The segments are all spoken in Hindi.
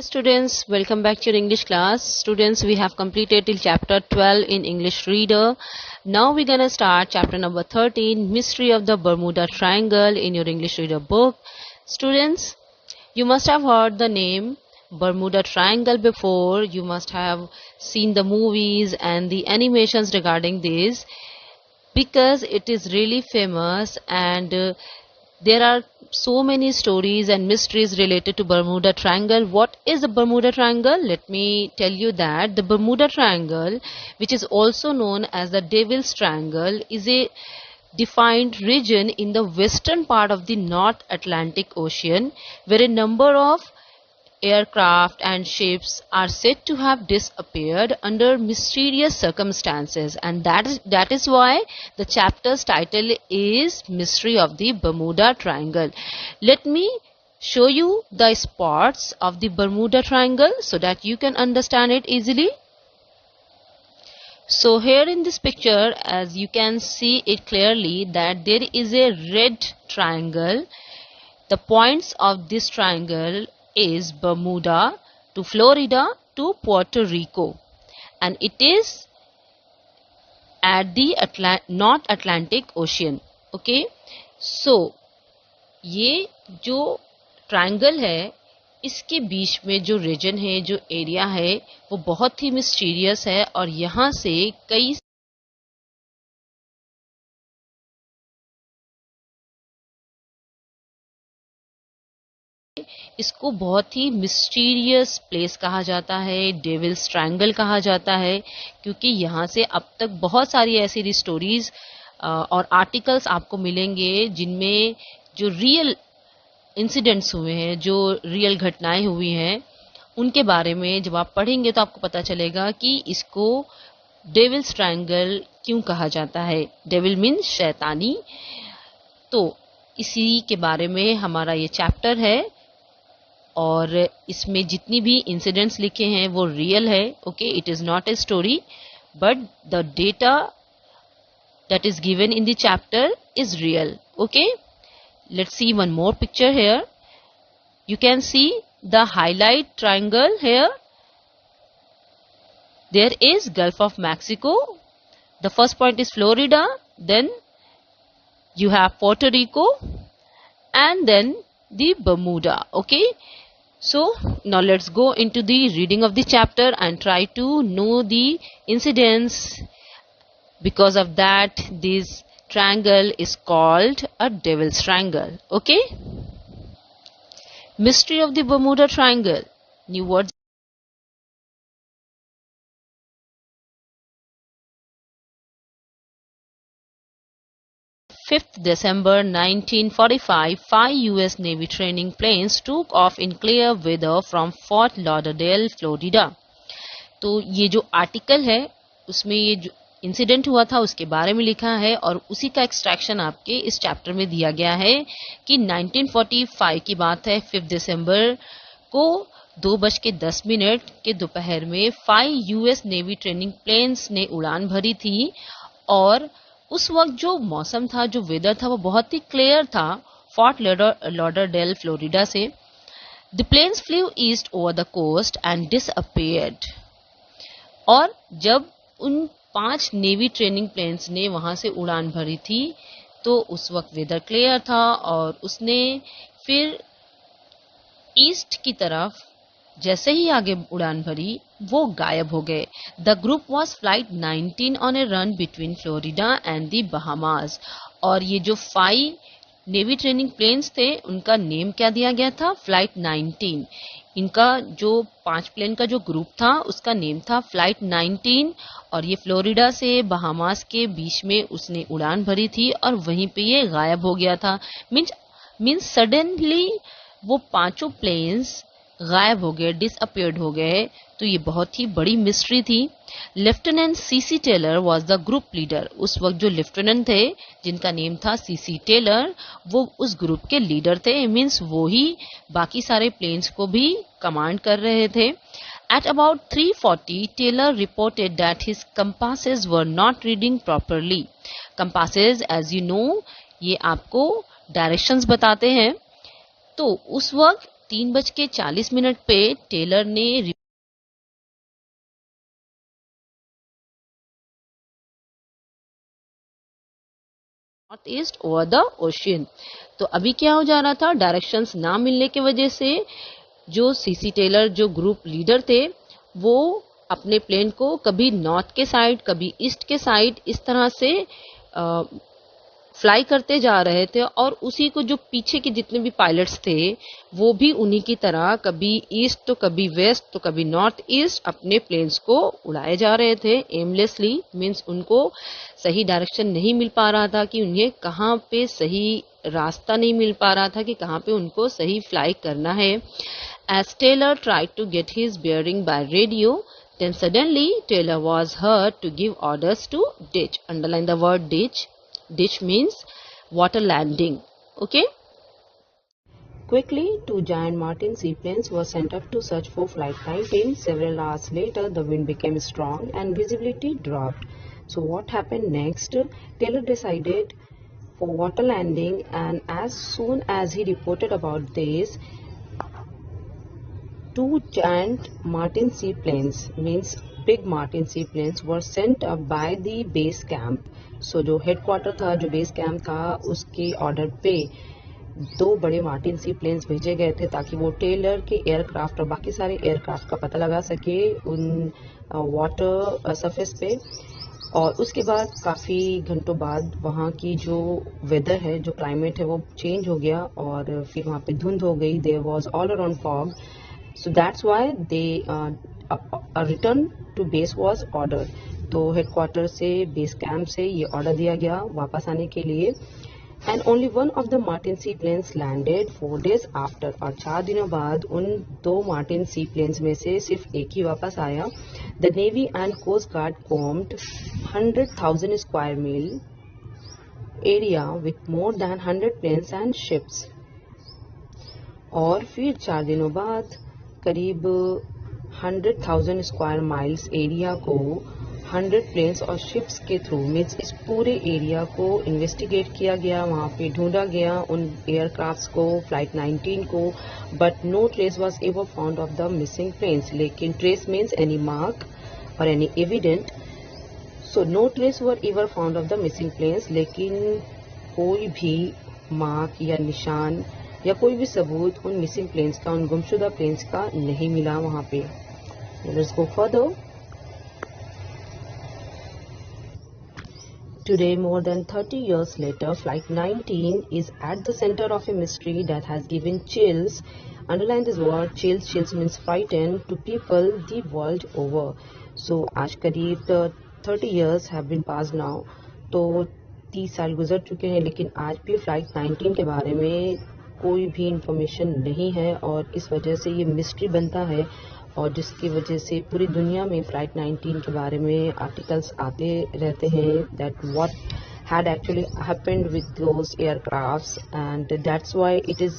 Students, welcome back to your English class. Students, we have completed till chapter 12 in English Reader. Now we're gonna start chapter number 13, Mystery of the Bermuda Triangle in your English Reader book. Students, you must have heard the name Bermuda Triangle before. You must have seen the movies and the animations regarding this because it is really famous and there are so many stories and mysteries related to Bermuda Triangle. What is the Bermuda Triangle? Let me tell you that the Bermuda Triangle, which is also known as the Devil's Triangle, is a defined region in the western part of the North Atlantic Ocean where a number of aircraft and ships are said to have disappeared under mysterious circumstances, and that is why the chapter's title is Mystery of the Bermuda Triangle. Let me show you the spots of the Bermuda Triangle so that you can understand it easily. So here in this picture, as you can see it clearly, that there is a red triangle. The points of this triangle is Bermuda to Florida to Puerto Rico, and it is at the North Atlantic Ocean. Okay, so ये जो ट्रायंगल है इसके बीच में जो रीजन है, जो एरिया है, वो बहुत ही मिस्टीरियस है और यहाँ से कई इसको बहुत ही मिस्टीरियस प्लेस कहा जाता है, डेविल्स ट्रायंगल कहा जाता है, क्योंकि यहाँ से अब तक बहुत सारी ऐसी स्टोरीज और आर्टिकल्स आपको मिलेंगे जिनमें जो रियल इंसिडेंट्स हुए हैं, जो रियल घटनाएं हुई हैं, उनके बारे में जब आप पढ़ेंगे तो आपको पता चलेगा कि इसको डेविल्स ट्रायंगल क्यों कहा जाता है. डेविल मीन्स शैतानी. तो इसी के बारे में हमारा ये चैप्टर है और इसमें जितनी भी इंसिडेंट्स लिखे हैं वो रियल है. Okay, it is not a story but the data that is given in the chapter is real. Okay, let's see one more picture here. You can see the highlight triangle here. There is Gulf of Mexico. The first point is Florida, then you have Puerto Rico, and then the Bermuda. Okay, so now let's go into the reading of the chapter and try to know the incidents. Because of that, this triangle is called a Devil's Triangle. Okay, Mystery of the Bermuda Triangle. New words. December 5th, 1945, 5 US Navy training planes took off in clear weather from Fort Lauderdale, Florida. तो ये जो आर्टिकल है उसमें ये जो इंसिडेंट हुआ था उसके बारे में लिखा है और उसी का एक्सट्रैक्शन आपके इस चैप्टर में दिया गया है कि 1945 की बात है. 5 दिसंबर को 2:10 के दोपहर में 5 यूएस नेवी ट्रेनिंग प्लेन्स ने उड़ान भरी थी और उस वक्त जो मौसम था, जो वेदर था, वो बहुत ही क्लियर था फोर्ट लॉडरडेल फ्लोरिडा से. The planes flew east over the coast and disappeared. और जब उन 5 नेवी ट्रेनिंग प्लेन्स ने वहां से उड़ान भरी थी तो उस वक्त वेदर क्लियर था और उसने फिर ईस्ट की तरफ जैसे ही आगे उड़ान भरी वो गायब हो गए. The group was flight 19 on A run between Florida and the Bahamas. और ये जो 5 नेवी ट्रेनिंग प्लेन्स थे उनका नेम क्या दिया गया था? फ्लाइट 19. इनका जो 5 प्लेन का जो ग्रुप था उसका नेम था फ्लाइट 19 और ये फ्लोरिडा से बहामास के बीच में उसने उड़ान भरी थी और वहीं पे ये गायब हो गया था. मीन्स सडनली वो 5 प्लेन्स गायब हो गए, डिसअपियर्ड हो गए. तो ये बहुत ही बड़ी मिस्ट्री थी. Lieutenant CC Taylor was the group leader. उस वक्त जो लेफ्टिनेंट थे जिनका नेम था सीसी टेलर, वो उस ग्रुप के लीडर थे. मीन्स वो ही बाकी सारे प्लेन्स को भी कमांड कर रहे थे. At about 3:40, Taylor reported that his compasses were not reading properly. Compasses, as you know, ये आपको डायरेक्शंस बताते हैं. तो उस वक्त 3:40 पे टेलर ने north east over the ocean. तो अभी क्या हो जा रहा था, डायरेक्शंस ना मिलने की वजह से जो सीसी टेलर जो ग्रुप लीडर थे वो अपने प्लेन को कभी नॉर्थ के साइड कभी ईस्ट के साइड इस तरह से फ्लाई करते जा रहे थे, और उसी को जो पीछे के जितने भी पायलट्स थे वो भी उन्हीं की तरह कभी ईस्ट तो कभी वेस्ट तो कभी नॉर्थ ईस्ट अपने प्लेन्स को उड़ाए जा रहे थे एमलेसली। मीन्स उनको सही डायरेक्शन नहीं मिल पा रहा था कि उन्हें कहाँ पे सही रास्ता नहीं मिल पा रहा था कि कहाँ पे उनको सही फ्लाई करना है। As Taylor tried to get his bearing by radio, then suddenly Taylor was heard to give orders to ditch. Underline the word ditch. Ditch means water landing. Okay? Quickly, two giant Martin seaplanes were sent up to search for Flight 19. Several hours later, the wind became strong and visibility dropped. So what happened next? Taylor decided for water landing, and as soon as he reported about this, two giant Martin seaplanes, means big Martin seaplanes, were sent up by the base camp. So जो headquarter था, जो base camp था, उसके order पे दो बड़े मार्टिन सी प्लेन्स भेजे गए थे ताकि वो टेलर के एयरक्राफ्ट और बाकी सारे एयरक्राफ्ट का पता लगा सके उन वाटर सरफेस पे। और उसके बाद काफ़ी घंटों बाद वहाँ की जो वेदर है, जो क्लाइमेट है, वो चेंज हो गया और फिर वहाँ पे धुंध हो गई। There was all around fog, so that's why they return to base was order. तो हेडक्वार्टर से बेस कैंप से ये ऑर्डर दिया गया वापस आने के लिए। And only one of the Martin sea planes landed 4 days after, और 4 दिनों बाद उन दो मार्टिन सी प्लेन्स में से सिर्फ एक ही वापस आया। The navy and coast guard combed 100,000 square mile area with more than 100 planes and ships. और फिर 4 दिनों बाद करीब 100,000 स्क्वायर माइल्स एरिया को 100 प्लेन्स और शिप्स के थ्रू, मीन्स इस पूरे एरिया को इन्वेस्टिगेट किया गया, वहाँ पे ढूंढा गया उन एयरक्राफ्ट्स को, फ्लाइट 19 को, but no trace was ever found of the missing planes. लेकिन ट्रेस मीन्स एनी मार्क और any evident, so no trace were ever found of the missing planes, लेकिन कोई भी मार्क या निशान या कोई भी सबूत उन मिसिंग प्लेन्स का, उन गुमशुदा प्लेन्स का नहीं मिला वहाँ पे। Let's go further. Today, more than 30 years later, Flight 19 is at the center of a mystery that has given chills, underline this word, chills, chills means frightened, to people the world over. So, आज करीब 30 years have been passed now, तो 30 साल गुजर चुके हैं, लेकिन आज भी Flight 19 के बारे में कोई भी इंफॉर्मेशन नहीं है, और इस वजह से ये मिस्ट्री बनता है, और जिसकी वजह से पूरी दुनिया में फ्लाइट 19 के बारे में आर्टिकल्स आते रहते हैं, that what had actually happened with those aircrafts, and that's why it is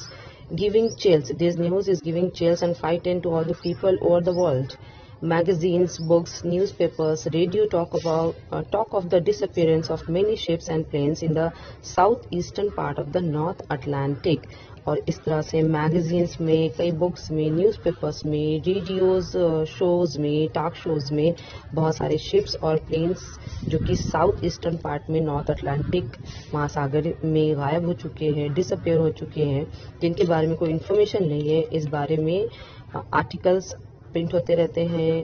giving chills, this news is giving chills and frighten to all the people over the world. Magazines, books, newspapers, radio talk of the disappearance of many ships and planes in the southeastern part of the North Atlantic. और इस तरह से मैगजीन्स में, कई बुक्स में, न्यूज़पेपर्स में, रेडियोज शोज में, टॉक शोज में बहुत सारे शिप्स और प्लेन्स जो कि साउथ ईस्टर्न पार्ट में नॉर्थ अटलांटिक महासागर में गायब हो चुके हैं, डिसअपेयर हो चुके हैं, जिनके बारे में कोई इन्फॉर्मेशन नहीं है, इस बारे में आर्टिकल्स प्रिंट होते रहते हैं,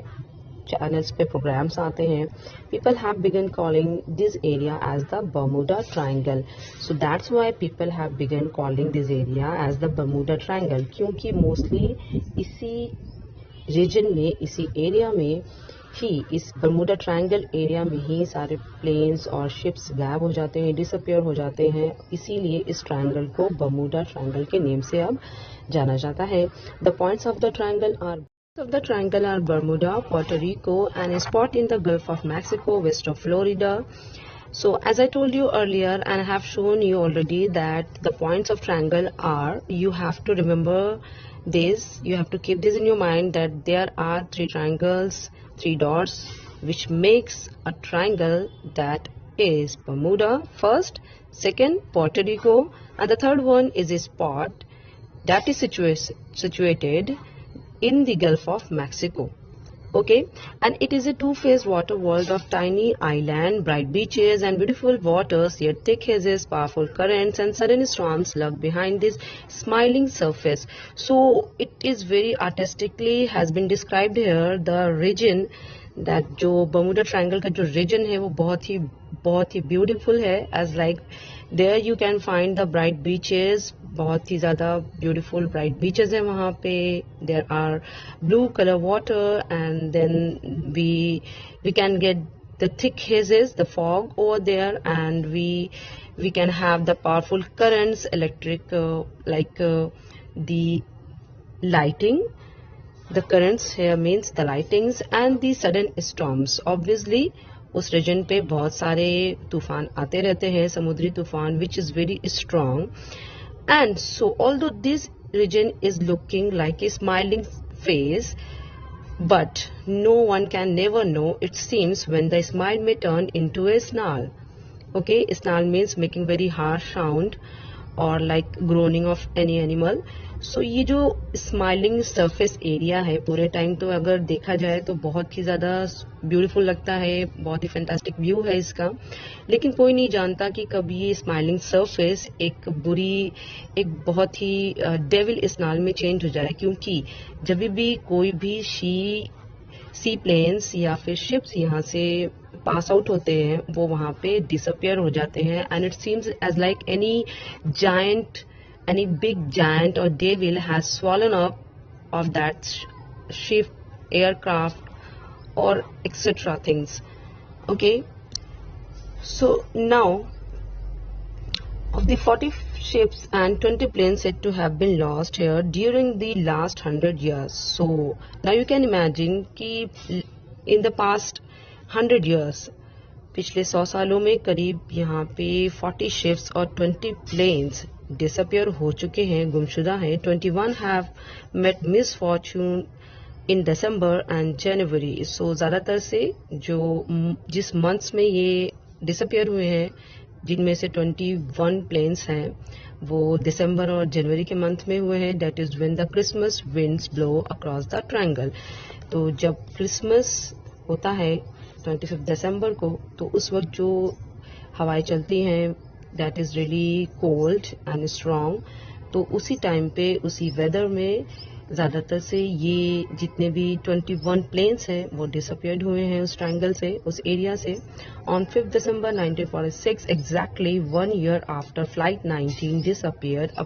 चैनल्स पे प्रोग्राम्स आते हैं. People have begun calling this area as the Bermuda Triangle. So that's why people have begun calling this area as the Bermuda Triangle, क्योंकि मोस्टली इसी रीजन में, इसी एरिया में ही, इस बर्मुडा ट्रायंगल एरिया में ही सारे प्लेन्स और शिप्स गायब हो जाते हैं, डिसअपियर हो जाते हैं. इसीलिए इस ट्रायंगल को बर्मुडा ट्रायंगल के नेम से अब जाना जाता है. The points of the triangle are Bermuda, Puerto Rico, and a spot in the Gulf of Mexico west of Florida. So as I told you earlier, and I have shown you already, that the points of triangle are, you have to remember this, you have to keep this in your mind, that there are 3 triangles, 3 dots, which makes a triangle, that is Bermuda first, second Puerto Rico, and the third one is a spot that is situated in the Gulf of Mexico. Okay, and it is a two-phase water world of tiny island, bright beaches and beautiful waters, yet thick hazes, powerful currents and sudden storms lurk behind this smiling surface. So it is very artistically has been described here. The region that जो बर्मुडा ट्रायंगल का जो रीजन है वो बहुत ही ब्यूटीफुल है. As like there you can find the bright beaches, बहुत ही ज़्यादा ब्यूटीफुल ब्राइट बीचेस हैं वहाँ पे. There are blue colour water and then we can get the thick hazes, the fog over there, and we can have the powerful currents, electric the lighting. The currents here means the lightings and the sudden storms. Obviously उस रीजन पे बहुत सारे तूफान आते रहते हैं, समुद्री तूफान, which is very strong. And so although this region is looking like a smiling face, but no one can never know, it seems, when the smile may turn into a snarl. Okay, snarl means making very harsh sound or like groaning of any animal. So ये जो स्माइलिंग सरफेस एरिया है पूरे टाइम तो अगर देखा जाए तो बहुत ही ज़्यादा ब्यूटीफुल लगता है, बहुत ही फैंटास्टिक व्यू है इसका. लेकिन कोई नहीं जानता कि कब ये स्माइलिंग सरफेस एक बहुत ही डेविल स्नाल में चेंज हो जाए, क्योंकि जब भी कोई भी सी प्लेन्स या फिर शिप्स यहाँ से पास आउट होते हैं वो वहाँ पे डिसअपियर हो जाते हैं. And it seems as like any big giant or devil has swallowed up of that ship, aircraft or etc. things. Okay, so now of the 40 ships and 20 planes said to have been lost here during the last 100 years. So now you can imagine कि in the past 100 years, पिछले 100 सालों में करीब यहाँ पे 40 ships और 20 planes डिसअपियर हो चुके हैं, गुमशुदा हैं. 21 have met misfortune in December and January. So ज़्यादातर से जिस मंथ्स में ये डिसअपियर हुए हैं, जिनमें से 21 प्लेन्स हैं, वो दिसंबर और जनवरी के मंथ में हुए हैं. That is when the Christmas winds blow across the triangle. तो जब क्रिसमस होता है 25 दिसंबर को, तो उस वक्त जो हवाएं चलती हैं that is really cold and strong, तो उसी टाइम पे उसी वेदर में ज़्यादातर से ये जितने भी 21 प्लेन्स हैं वो डिसअपियर्ड हुए हैं उस ट्रायंगल से, उस एरिया से. On 5 December 1946, exactly 1 year after Flight 19 disappeared, a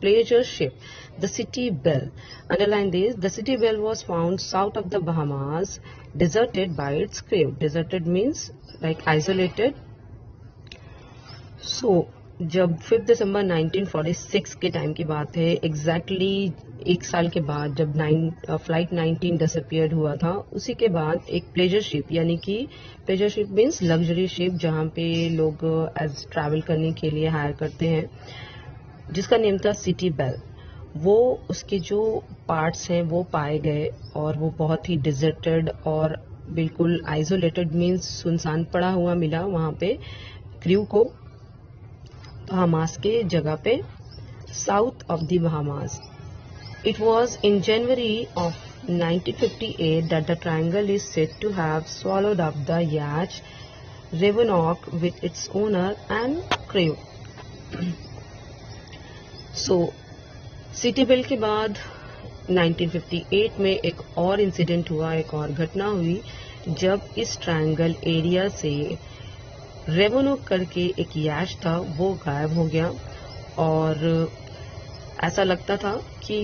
pleasure ship, the City Belle. Underline this, the City Belle was found south of the Bahamas, deserted by its crew. Deserted means like isolated. So, जब 5 दिसंबर 1946 के टाइम की बात है, एग्जैक्टली एक साल के बाद जब फ्लाइट 19 डिसअपियर्ड हुआ था, उसी के बाद एक प्लेजर शिप, यानी कि pleasure ship means luxury ship जहाँ पे लोग एज ट्रैवल करने के लिए हायर करते हैं, जिसका नेम था सिटी बेल. वो उसके जो पार्ट्स हैं वो पाए गए और वो बहुत ही डिजर्टेड और बिल्कुल आइसोलेटेड मीन्स सुनसान पड़ा हुआ मिला वहाँ पे क्रू को, बहामास के जगह पे, south of the Bahamas. It was in January of 1958 that the triangle is said to have swallowed up the yacht Revenant with its owner and crew. So, City Bell के बाद 1958 में एक और इंसिडेंट हुआ, एक और घटना हुई, जब इस ट्रायंगल एरिया से रेवोनोक करके एक याच था वो गायब हो गया. और ऐसा लगता था कि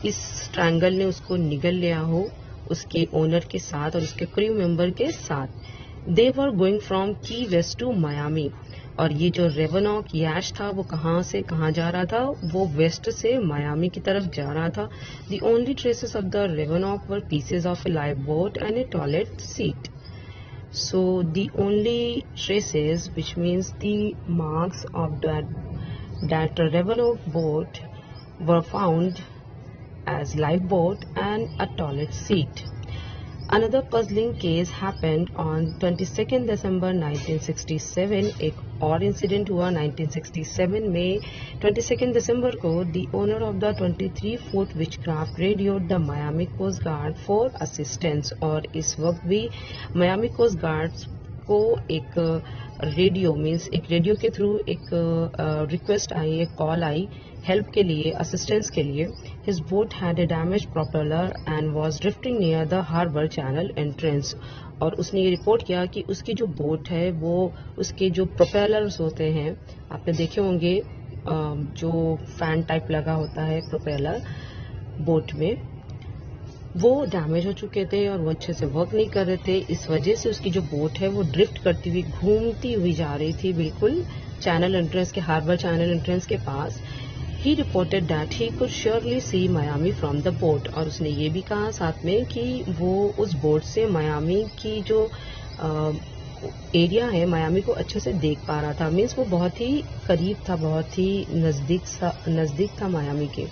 इस ट्रायंगल ने उसको निगल लिया हो उसके ओनर के साथ और उसके क्रू मेंबर के साथ. दे वर गोइंग फ्रॉम की वेस्ट टू मायामी. और ये जो रेवोनोक याच था वो कहाँ से कहाँ जा रहा था, वो वेस्ट से मायामी की तरफ जा रहा था. The only traces of the Revonoc were pieces of a life boat and a toilet seat. So the only traces, which means the marks of that Revenant boat, were found as lifeboat and a toilet seat. Another puzzling case happened on 22nd December 1967. एक और इंसिडेंट हुआ 1967 में 22nd दिसंबर को. The owner of the 23 foot Witchcraft radioed the Miami Coast Guard for assistance. और इस वक्त भी Miami Coast Guard को एक रेडियो मीन्स एक रेडियो के थ्रू एक रिक्वेस्ट आई, एक कॉल आई हेल्प के लिए, असिस्टेंस के लिए. His boat had a damage propeller and was drifting near the harbour channel entrance. और उसने ये रिपोर्ट किया कि उसकी जो बोट है वो उसके जो प्रोपेलर्स होते हैं, आपने देखे होंगे जो फैन टाइप लगा होता है प्रोपेलर बोट में, वो डैमेज हो चुके थे और वो अच्छे से वर्क नहीं कर रहे थे. इस वजह से उसकी जो बोट है वो ड्रिफ्ट करती हुई घूमती हुई जा रही थी बिल्कुल चैनल एंट्रेंस के, हार्बर चैनल एंट्रेंस के पास. He reported that he could surely see Miami from the boat. और उसने ये भी कहा साथ में कि वो उस बोट से मायामी की जो एरिया है, मायामी को अच्छे से देख पा रहा था. मीन्स वो बहुत ही करीब था, बहुत ही नजदीक था मायामी के.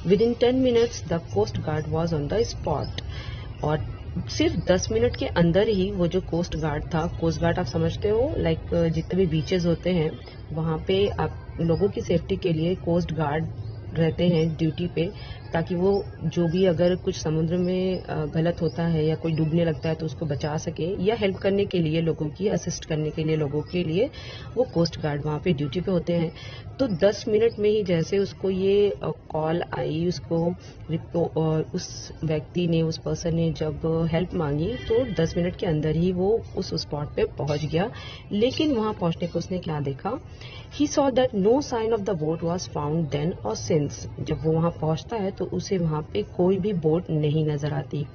Within 10 minutes the coast guard was on the spot. और सिर्फ 10 मिनट के अंदर ही वो जो कोस्ट गार्ड था, कोस्ट गार्ड आप समझते हो लाइक जितने भी बीचेस होते हैं वहाँ पे आप लोगों की सेफ्टी के लिए कोस्ट गार्ड रहते हैं ड्यूटी पे, ताकि वो जो भी अगर कुछ समुद्र में गलत होता है या कोई डूबने लगता है तो उसको बचा सके, या हेल्प करने के लिए लोगों की, असिस्ट करने के लिए लोगों के लिए वो कोस्ट गार्ड वहाँ पे ड्यूटी पे होते हैं. तो 10 मिनट में ही जैसे उसको ये कॉल आई, उसको उस व्यक्ति ने, उस पर्सन ने जब हेल्प मांगी तो 10 मिनट के अंदर ही वो उस स्पॉट पे पहुंच गया. लेकिन वहां पहुंचने को उसने क्या देखा? He saw that no sign of the boat was found then or since. जब वो वहां पहुंचता है तो उसे वहां पे कोई भी बोट नहीं नजर आती.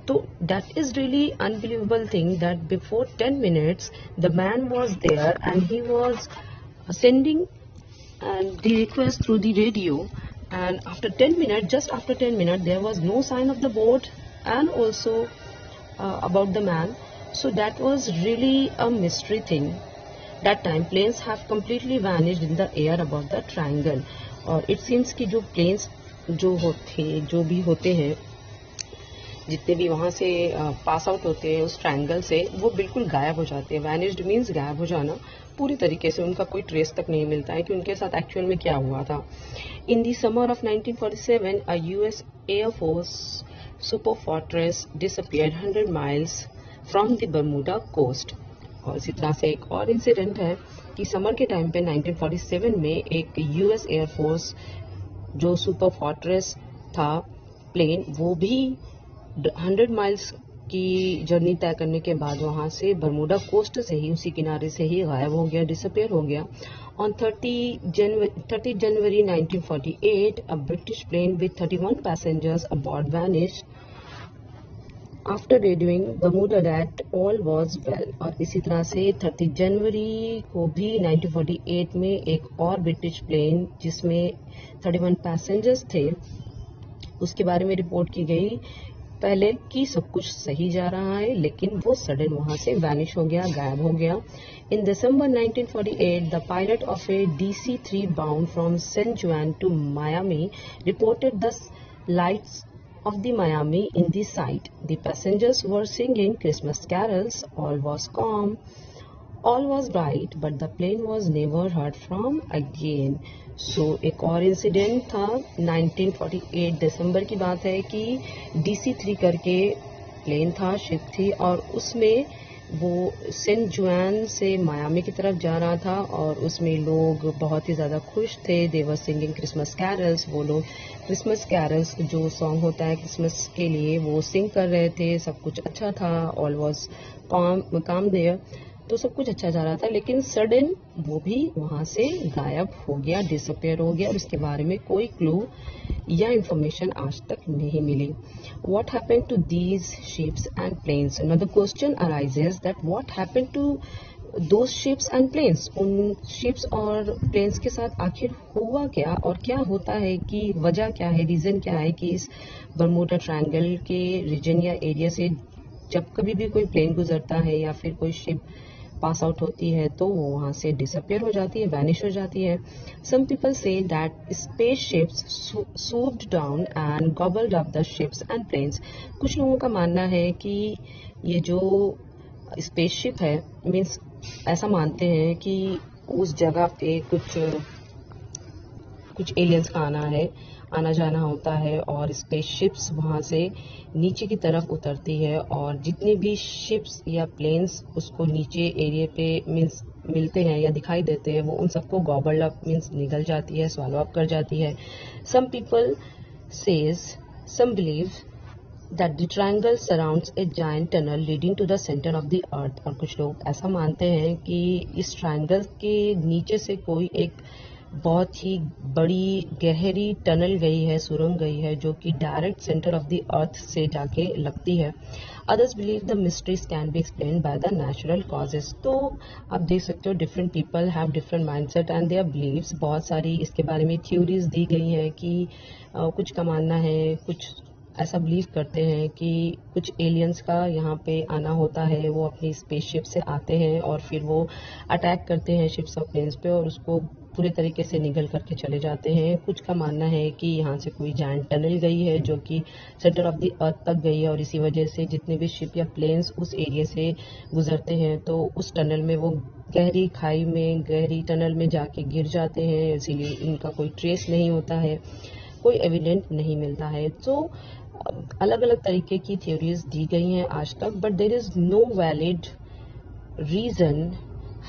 तो that is really unbelievable thing that before 10 minutes the man was there and he was sending the request through the radio, and after 10 minutes, just after 10 minutes, there was no sign of the boat and also about the man. So that was really a mystery thing. That time planes have completely vanished in the air above the triangle. और it seems कि जो planes जो भी होते हैं, जितने भी वहां से पास आउट होते हैं उस ट्रायंगल से, वो बिल्कुल गायब हो जाते हैं. वैनिश्ड मीन्स गायब हो जाना पूरी तरीके से, उनका कोई ट्रेस तक नहीं मिलता है कि उनके साथ एक्चुअल में क्या हुआ था. In the summer of 1947 a US air force Superfortress disappeared 100 miles from the Bermuda coast. और इसी तरह से एक और इंसिडेंट है कि समर के टाइम पे 1947 में एक यूएस एयरफोर्स जो सुपर फोर्ट्रेस था प्लेन, वो भी 100 miles की जर्नी तय करने के बाद वहां से बर्मुडा कोस्ट से ही, उसी किनारे से ही गायब हो गया, डिसअपियर हो गया. On 30 January 1948 a British plane with 31 passengers aboard vanished after radioing Bermuda that all was well. और इसी तरह से 30 जनवरी को भी 1948 में एक और ब्रिटिश प्लेन जिसमें 31 passengers थे, उसके बारे में रिपोर्ट की गई पहले कि सब कुछ सही जा रहा है, लेकिन वो सडन वहां से वैनिश हो गया, गायब हो गया. In December 1948 the pilot of a DC-3 bound from San Juan to Miami reported the lights of the Miami in the sight. The passengers were singing Christmas carols. All was calm, all was bright, but the plane was never heard from again. So एक और इंसिडेंट था 1948 दिसंबर की बात है कि DC-3 करके प्लेन था, शिप थी, और उसमें वो सेंट जुआन से मायामी की तरफ जा रहा था और उसमें लोग बहुत ही ज़्यादा खुश थे. दे वर सिंगिंग क्रिसमस कैरल्स. वो लोग क्रिसमस कैरल्स जो सॉन्ग होता है क्रिसमस के लिए वो सिंग कर रहे थे. सब कुछ अच्छा था, ऑल वॉज काम देयर, तो सब कुछ अच्छा जा रहा था. लेकिन सडन वो भी वहां से गायब हो गया, डिसअपियर हो गया, और उसके बारे में कोई क्लू या इंफॉर्मेशन आज तक नहीं मिली. What happened to these ships and planes? Now the question arises that what happened to those ships and planes? उन ships और planes के साथ आखिर हुआ क्या, और क्या होता है कि वजह क्या है, रीजन क्या है कि इस बर्मुडा ट्रायंगल के रीजन या एरिया से जब कभी भी कोई प्लेन गुजरता है या फिर कोई शिप पास आउट होती है तो वो वहाँ से डिसअपियर हो जाती है, वैनिश हो जाती है. Some people say that space ships swooped down and gobbled up the ships and planes. कुछ लोगों का मानना है कि ये जो स्पेसशिप है, मीन्स ऐसा मानते हैं कि उस जगह पे कुछ एलियंस का आना जाना होता है और स्पेसशिप्स वहाँ से नीचे की तरफ उतरती है और जितने भी शिप्स या प्लेन्स उसको नीचे एरिया पे मीन्स मिलते हैं या दिखाई देते हैं वो उन सबको गॉबल्ड अप मीन्स निगल जाती है, स्वॉलो अप कर जाती है. Some people some believe that the triangle surrounds a giant tunnel leading to the center of the earth. और कुछ लोग ऐसा मानते हैं कि इस ट्रायंगल के नीचे से कोई एक बहुत ही बड़ी गहरी टनल गई है, सुरंग गई है जो कि direct centre of the earth से जाके लगती है. Others believe the mysteries can be explain by the natural causes. तो आप देख सकते हो different people have different mindset and their beliefs. बहुत सारी इसके बारे में थ्योरीज दी गई हैं कि कुछ का मानना है, कुछ ऐसा बिलीव करते हैं कि कुछ एलियंस का यहाँ पे आना होता है, वो अपनी स्पेसशिप से आते हैं और फिर वो अटैक करते हैं शिप्स और प्लेन्स पे और उसको पूरे तरीके से निगल करके चले जाते हैं. कुछ का मानना है कि यहाँ से कोई जायंट टनल गई है जो कि सेंटर ऑफ द अर्थ तक गई है और इसी वजह से जितने भी शिप या प्लेन्स उस एरिया से गुजरते हैं तो उस टनल में वो गहरी खाई में, गहरी टनल में जाके गिर जाते हैं, इसीलिए इनका कोई ट्रेस नहीं होता है, कोई एविडेंट नहीं मिलता है. तो अलग अलग तरीके की थ्योरीज दी गई हैं आज तक, but there is no valid reason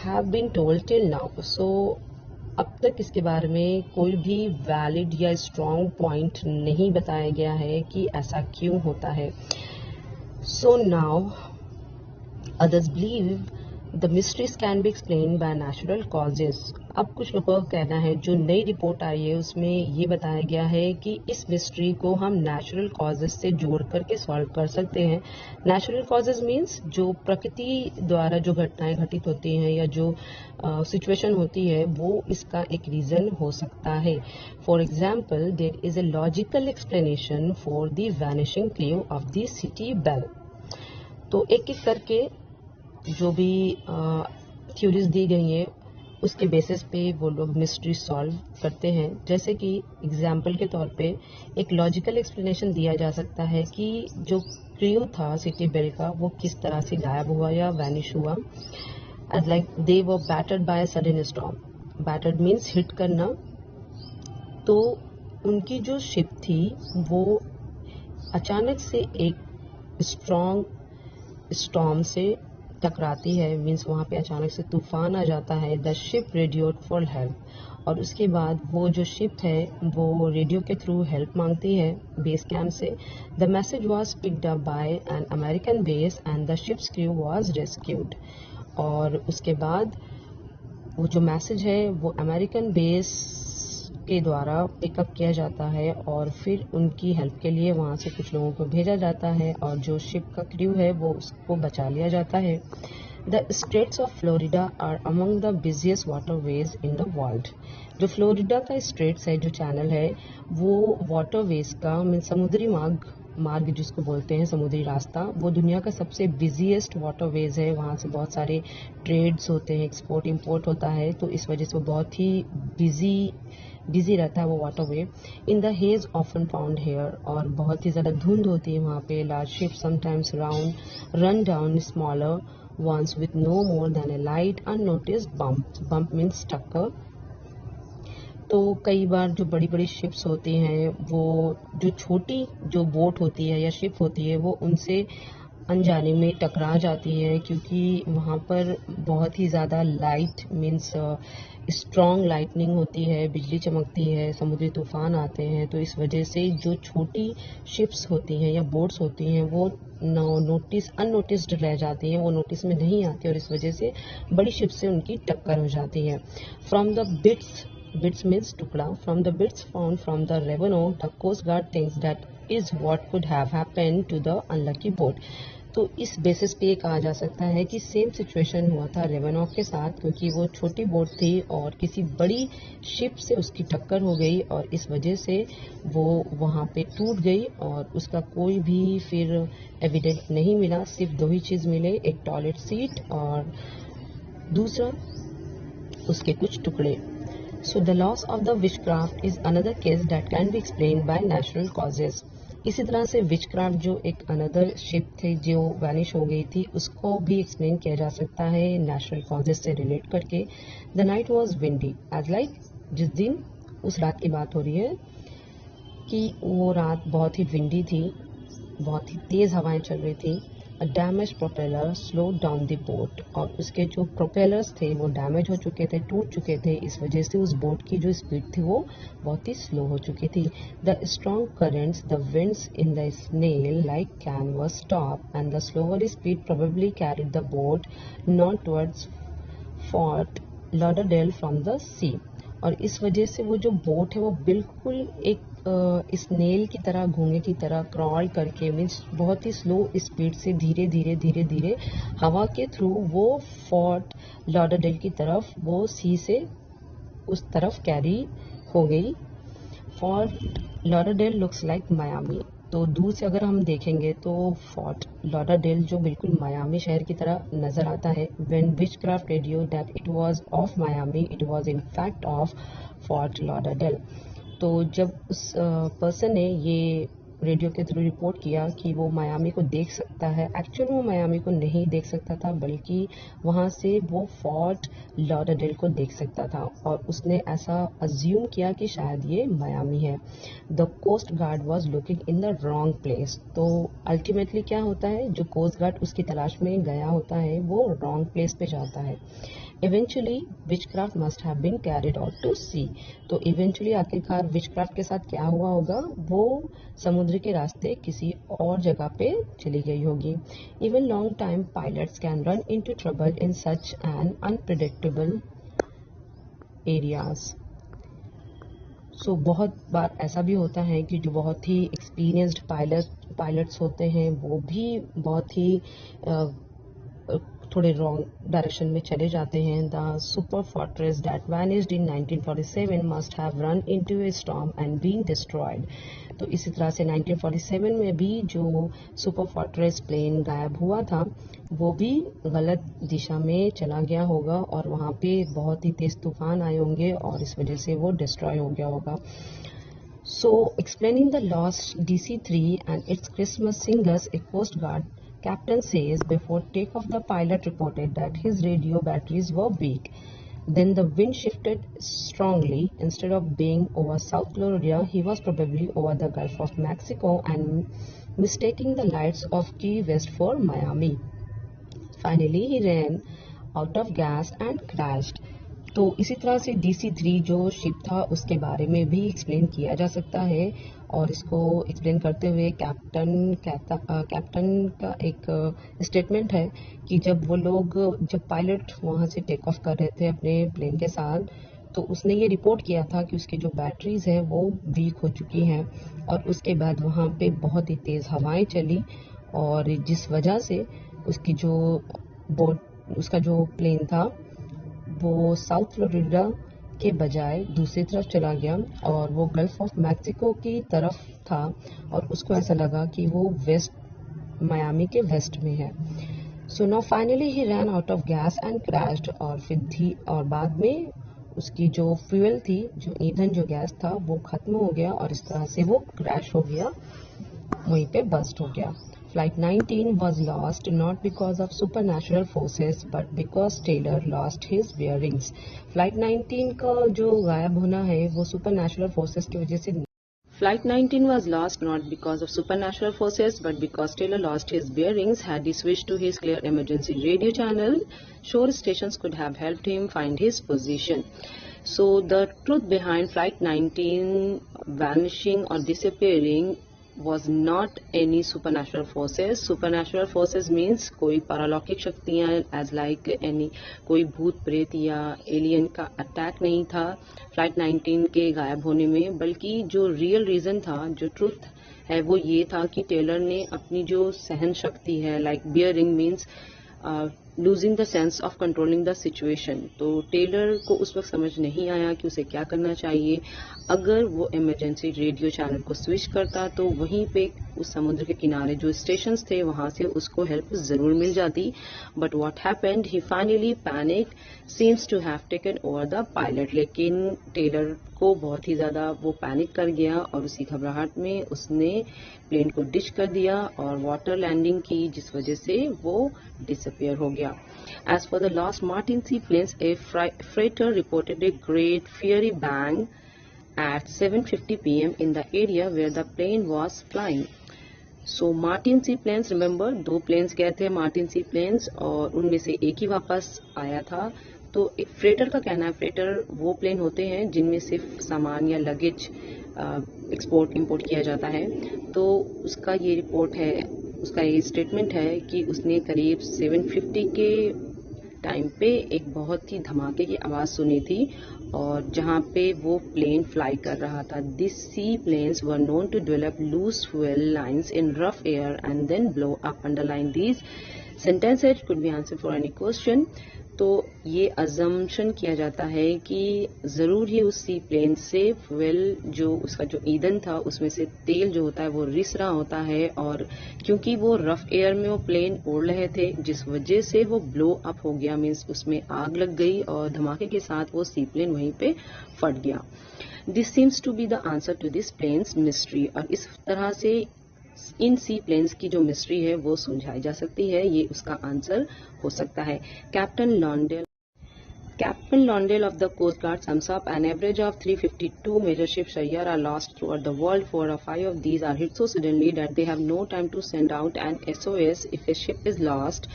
have been told till now. So अब तक इसके बारे में कोई भी वैलिड या स्ट्रॉन्ग पॉइंट नहीं बताया गया है कि ऐसा क्यों होता है. So now others believe the mysteries can be explained by natural causes. अब कुछ लोगों का कहना है, जो नई रिपोर्ट आई है उसमें ये बताया गया है कि इस मिस्ट्री को हम नेचुरल कॉजेस से जोड़ करके सॉल्व कर सकते हैं. नेचुरल कॉजेस मीन्स जो प्रकृति द्वारा जो घटनाएं घटित होती हैं या जो सिचुएशन होती है वो इसका एक रीजन हो सकता है. For example there is a logical explanation for the vanishing crew of the City Bell. तो एक एक करके जो भी थ्योरीज दी गई हैं उसके बेसिस पे वो लोग मिस्ट्री सॉल्व करते हैं. जैसे कि एग्जाम्पल के तौर पे एक लॉजिकल एक्सप्लेनेशन दिया जा सकता है कि जो क्रू था सिटी बेल का वो किस तरह से गायब हुआ या वैनिश हुआ. As like they were battered by sudden storm. Battered means hit करना. तो उनकी जो शिप थी वो अचानक से एक स्ट्रॉन्ग स्टॉर्म से टकराती है, मीन्स वहाँ पे अचानक से तूफान आ जाता है. The ship radioed for help. और उसके बाद वो जो शिप है वो रेडियो के थ्रू हेल्प मांगती है बेस कैंप से. The message was picked up by an American base and the ships crew was rescued. और उसके बाद वो जो मैसेज है वो अमेरिकन बेस के द्वारा पिकअप किया जाता है और फिर उनकी हेल्प के लिए वहाँ से कुछ लोगों को भेजा जाता है और जो शिप का क्रू है वो उसको बचा लिया जाता है. The straits of Florida are among the busiest waterways in the world. जो फ्लोरिडा का स्ट्रेट्स है, जो चैनल है, वो वाटरवेज का मीन समुद्री मार्ग जिसको बोलते हैं, समुद्री रास्ता, वो दुनिया का सबसे बिजिएस्ट वाटरवेज है. वहाँ से बहुत सारे ट्रेड्स होते हैं, एक्सपोर्ट इंपोर्ट होता है, तो इस वजह से वो बहुत ही बिजी रहता है वो waterway. In the hedge often found here. और बहुत ही ज़्यादा धुंध होती है वहाँ पे. Large ship sometimes run down smaller ones with no more than a light unnoticed bump. Bump means टक्कर. तो कई बार जो बड़ी बड़ी शिप्स होती हैं वो जो छोटी जो बोट होती है या शिप होती है वो उनसे अनजाने में टकरा जाती है, क्योंकि वहाँ पर बहुत ही ज़्यादा लाइट मीन्स स्ट्रॉन्ग लाइटनिंग होती है, बिजली चमकती है, समुद्री तूफान आते हैं. तो इस वजह से जो छोटी शिप्स होती हैं या बोट्स होती हैं वो अननोटिस्ड रह जाती हैं, वो नोटिस में नहीं आती और इस वजह से बड़ी शिप से उनकी टक्कर हो जाती है. फ्रॉम द बिट्स मीन्स टुकड़ा. From the bits found from the Revonoc the coast guard thinks that is what could have happened to the unlucky boat. तो इस बेसिस पे ये कहा जा सकता है कि सेम सिचुएशन हुआ था रेवेनॉक के साथ, क्योंकि वो छोटी बोट थी और किसी बड़ी शिप से उसकी टक्कर हो गई और इस वजह से वो वहाँ पे टूट गई और उसका कोई भी फिर एविडेंट नहीं मिला. सिर्फ दो ही चीज़ मिले, एक टॉयलेट सीट और दूसरा उसके कुछ टुकड़े. So the loss of the witchcraft is another case that can be explained by natural causes. इसी तरह से विचक्राफ्ट जो एक अनदर शिप थी जो वैनिश हो गई थी, उसको भी एक्सप्लेन किया जा सकता है नेचुरल कॉजेज से रिलेट करके. The night was windy as like, जिस दिन उस रात की बात हो रही है कि वो रात बहुत ही विंडी थी, बहुत ही तेज हवाएं चल रही थी. A damage propeller slow down the boat, और उसके जो प्रोपेलर्स थे वो डैमेज हो चुके थे, टूट चुके थे. इस वजह से उस बोट की जो स्पीड थी वो बहुत ही स्लो हो चुकी थी. The strong currents, the winds in the sail like canvas top and the slower speed probably carried the boat not towards Fort Lauderdale from the sea. और इस वजह से वो जो बोट है वो बिल्कुल एक स्नेल की तरह, घोंगे की तरह क्रॉल करके, मीन्स बहुत ही स्लो स्पीड से धीरे धीरे धीरे धीरे हवा के थ्रू वो फोर्ट लॉडरडेल की तरफ, वो सी से उस तरफ कैरी हो गई. Fort Lauderdale looks like Miami. तो दूर से अगर हम देखेंगे तो फोर्ट लॉडरडेल जो बिल्कुल मायामी शहर की तरह नजर आता है. When witchcraft radio that it was of Miami, it was in fact of fort Lauderdale. तो जब उस पर्सन ने ये रेडियो के थ्रू रिपोर्ट किया कि वो मायामी को देख सकता है, एक्चुअल में वो मायामी को नहीं देख सकता था, बल्कि वहाँ से वो फोर्ट लॉडरडेल को देख सकता था, और उसने ऐसा अज्यूम किया कि शायद ये मायामी है. The coast guard was looking in the wrong place. तो अल्टीमेटली क्या होता है, जो कोस्ट गार्ड उसकी तलाश में गया होता है वो रॉन्ग प्लेस पे जाता है. Eventually, witchcraft must have been carried out to sea. तो eventually आखिरकार witchcraft के साथ क्या हुआ होगा, वो समुद्र के रास्ते किसी और जगह पे चली गई होगी. Even long time pilots can run into trouble in such an unpredictable areas. So बहुत बार ऐसा भी होता है कि जो बहुत ही experienced pilots होते हैं वो भी बहुत ही थोड़े रॉन्ग डायरेक्शन में चले जाते हैं. The super fortress that vanished in 1947 must have run into a storm and been destroyed. तो इसी तरह से 1947 में भी जो सुपर फोर्ट्रेस प्लेन गायब हुआ था वो भी गलत दिशा में चला गया होगा, और वहाँ पे बहुत ही तेज तूफान आए होंगे और इस वजह से वो डिस्ट्रॉय हो गया होगा. So explaining the lost DC-3 and its Christmas singers, a coast guard captain says before takeoff the pilot reported that his radio batteries were weak. Then the wind shifted strongly. Instead of being over South Florida, he was probably over the Gulf of Mexico and mistaking the lights of Key West for Miami. Finally, he ran out of gas and crashed. तो इसी तरह से DC-3 जो शिप था उसके बारे में भी एक्सप्लेन किया जा सकता है, और इसको एक्सप्लेन करते हुए कैप्टन का एक स्टेटमेंट है कि जब पायलट वहाँ से टेक ऑफ कर रहे थे अपने प्लेन के साथ, तो उसने ये रिपोर्ट किया था कि उसकी जो बैटरीज है वो वीक हो चुकी हैं, और उसके बाद वहाँ पे बहुत ही तेज़ हवाएं चली, और जिस वजह से उसकी उसका जो प्लेन था वो साउथ फ्लोरिडा के बजाय दूसरी तरफ चला गया, और वो गल्फ ऑफ मैक्सिको की तरफ था, और उसको ऐसा लगा कि वो मायामी के वेस्ट में है. So now finally he ran out of gas and crashed. और बाद में उसकी जो फ्यूल थी, जो ईंधन, जो गैस था, वो खत्म हो गया, और इस तरह से वो क्रैश हो गया, वहीं पे बस्ट हो गया. Flight 19 was lost not because of supernatural forces but because Taylor lost his bearings. Flight 19 का जो गायब होना है वो supernatural forces की वजह से. Flight 19 was lost not because of supernatural forces but because Taylor lost his bearings. Had he switched to his clear emergency radio channel, shore stations could have helped him find his position. So the truth behind Flight 19 vanishing or disappearing was not any supernatural forces. Supernatural forces means कोई पारालौकिक शक्तियाँ as like any कोई भूत प्रेत या एलियन का अटैक नहीं था फ्लाइट 19 के गायब होने में, बल्कि जो रियल रीजन था, जो ट्रुथ है, वो ये था कि टेलर ने अपनी जो सहन शक्ति है, like bearing means losing the sense of controlling the situation. तो टेलर को उस वक्त समझ नहीं आया कि उसे क्या करना चाहिए। अगर वो इमरजेंसी रेडियो चैनल को स्विच करता तो वहीं पे उस समुद्र के किनारे जो स्टेशंस थे वहां से उसको हेल्प जरूर मिल जाती। But what happened, he finally panic, seems to have taken over the pilot. लेकिन टेलर को बहुत ही ज्यादा वो पैनिक कर गया और उसी घबराहट में उसने प्लेन को डिच कर दिया और वाटर लैंडिंग की, जिस वजह से वो डिसअपियर हो गया। As for the lost Martin seaplanes, a freighter reported a great fiery bang at 7:50 p.m. in the area where the plane was flying. So Martin seaplanes, remember, दो प्लेन्स गए थे मार्टिन सी प्लेन्स और उनमें से एक ही वापस आया था। तो एक फ्रेटर का कहना है, फ्रेटर वो प्लेन होते हैं जिनमें सिर्फ सामान या लगेज एक्सपोर्ट इंपोर्ट किया जाता है। तो उसका ये रिपोर्ट है, उसका ये स्टेटमेंट है कि उसने करीब 7:50 के टाइम पे एक बहुत ही धमाके की आवाज सुनी थी और जहां पे वो प्लेन फ्लाई कर रहा था। This sea planes were known to develop loose fuel lines in rough air and then blow up. Underline these sentences could be answer for any question। तो ये अजम्पशन किया जाता है कि जरूर ही उस सी प्लेन से फ्यूल, जो उसका जो ईंधन था उसमें से तेल जो होता है वो रिस रहा होता है, और क्योंकि वो रफ एयर में वो प्लेन उड़ रहे थे जिस वजह से वो ब्लो अप हो गया, मीन्स उसमें आग लग गई और धमाके के साथ वो सी प्लेन वहीं पे फट गया। This seems to be the answer to this planes mystery. और इस तरह से इन सी प्लेन्स की जो मिस्ट्री है वो सुलझाई जा सकती है, ये उसका आंसर हो सकता है। Captain Londell of the Coast Guard sums up, an average of 352 major ships a year are lost throughout the world. 4 or 5 of these are hit so suddenly that they have no time to send out an SOS if a ship is lost.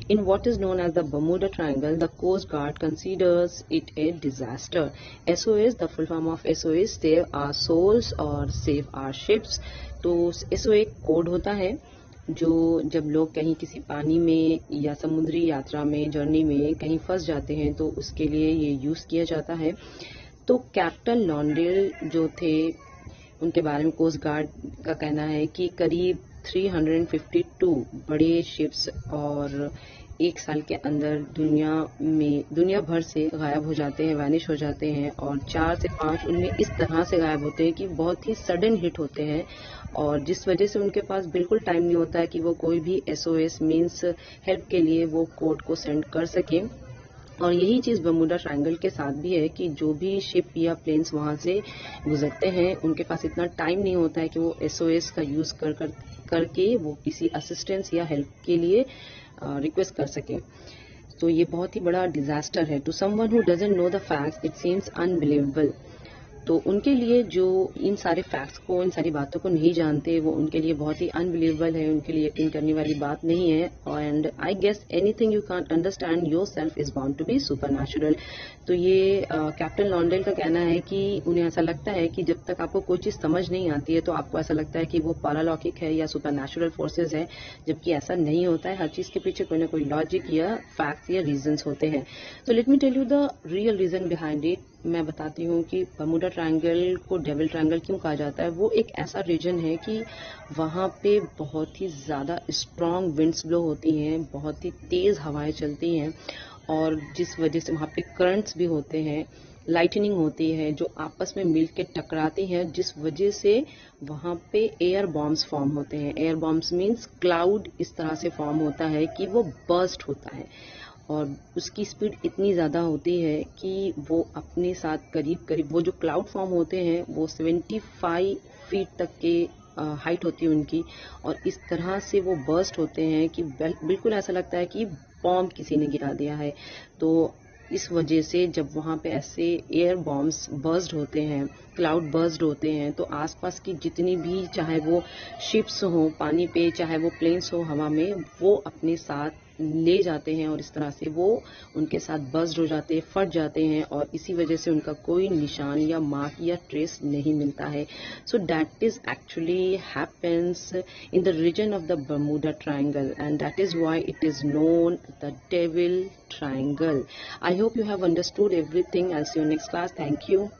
In what is known as the Bermuda Triangle, the Coast Guard considers it a disaster. SOS, the full form of SOS, save our souls or save our ships. तो SOS एक कोड होता है जो जब लोग कहीं किसी पानी में या समुद्री यात्रा में, जर्नी में कहीं फंस जाते हैं तो उसके लिए ये यूज किया जाता है। तो कैप्टन लॉन्डेल जो थे उनके बारे में कोस्ट गार्ड का कहना है कि करीब 352 बड़े शिप्स और एक साल के अंदर दुनिया भर से गायब हो जाते हैं, वैनिश हो जाते हैं, और 4 से 5 उनमें इस तरह से गायब होते हैं कि बहुत ही सडन हिट होते हैं और जिस वजह से उनके पास बिल्कुल टाइम नहीं होता है कि वो कोई भी SOS मीन्स हेल्प के लिए वो कोड को सेंड कर सके। और यही चीज बर्मुडा ट्रायंगल के साथ भी है कि जो भी शिप या प्लेन्स वहां से गुजरते हैं उनके पास इतना टाइम नहीं होता है कि वो SOS का यूज करके वो किसी असिस्टेंस या हेल्प के लिए रिक्वेस्ट कर सके। तो ये बहुत ही बड़ा डिजास्टर है। To someone who doesn't know the facts it seems unbelievable. तो उनके लिए जो इन सारे फैक्ट्स को, इन सारी बातों को नहीं जानते, वो उनके लिए बहुत ही अनबिलीवेबल है, उनके लिए यकीन करने वाली बात नहीं है। And I guess anything you can't understand yourself is bound to be supernatural. तो ये कैप्टन लॉन्डेल का कहना है कि उन्हें ऐसा लगता है कि जब तक आपको कोई चीज समझ नहीं आती है तो आपको ऐसा लगता है कि वो पैरालौकिक है या सुपरनैचुरल फोर्सेज है, जबकि ऐसा नहीं होता है। हर चीज के पीछे कोई ना कोई लॉजिक या फैक्ट्स या रीजंस होते हैं। तो let me tell you the real reason behind it. मैं बताती हूँ कि बर्मुडा ट्रायंगल को डेविल ट्रायंगल क्यों कहा जाता है। वो एक ऐसा रीजन है कि वहां पे बहुत ही ज्यादा स्ट्रॉन्ग विंड्स ब्लो होती हैं, बहुत ही तेज हवाएं चलती हैं, और जिस वजह से वहां पे करंट्स भी होते हैं, लाइटनिंग होती है जो आपस में मिल के टकराती हैं, जिस वजह से वहां पे एयर बॉम्ब्स फॉर्म होते हैं। एयर बॉम्ब्स मीन्स क्लाउड इस तरह से फॉर्म होता है कि वो बर्स्ट होता है और उसकी स्पीड इतनी ज्यादा होती है कि वो अपने साथ करीब वो जो क्लाउड फॉर्म होते हैं वो 75 फीट तक के हाइट होती है उनकी, और इस तरह से वो बर्स्ट होते हैं कि बिल्कुल ऐसा लगता है कि बॉम्ब किसी ने गिरा दिया है। तो इस वजह से जब वहां पे ऐसे एयर बॉम्ब्स बर्स्ट होते हैं, क्लाउड बर्स्ट होते हैं, तो आसपास की जितनी भी, चाहे वो शिप्स हो पानी पे, चाहे वो प्लेन्स हो हवा में, वो अपने साथ ले जाते हैं और इस तरह से वो उनके साथ बर्स्ट हो जाते हैं, फट जाते हैं, और इसी वजह से उनका कोई निशान या मार्क या ट्रेस नहीं मिलता है। So that is actually happens in the region of the Bermuda Triangle and that is why it is known the devil triangle. I hope you have understood everything. I'll see you next class. Thank you.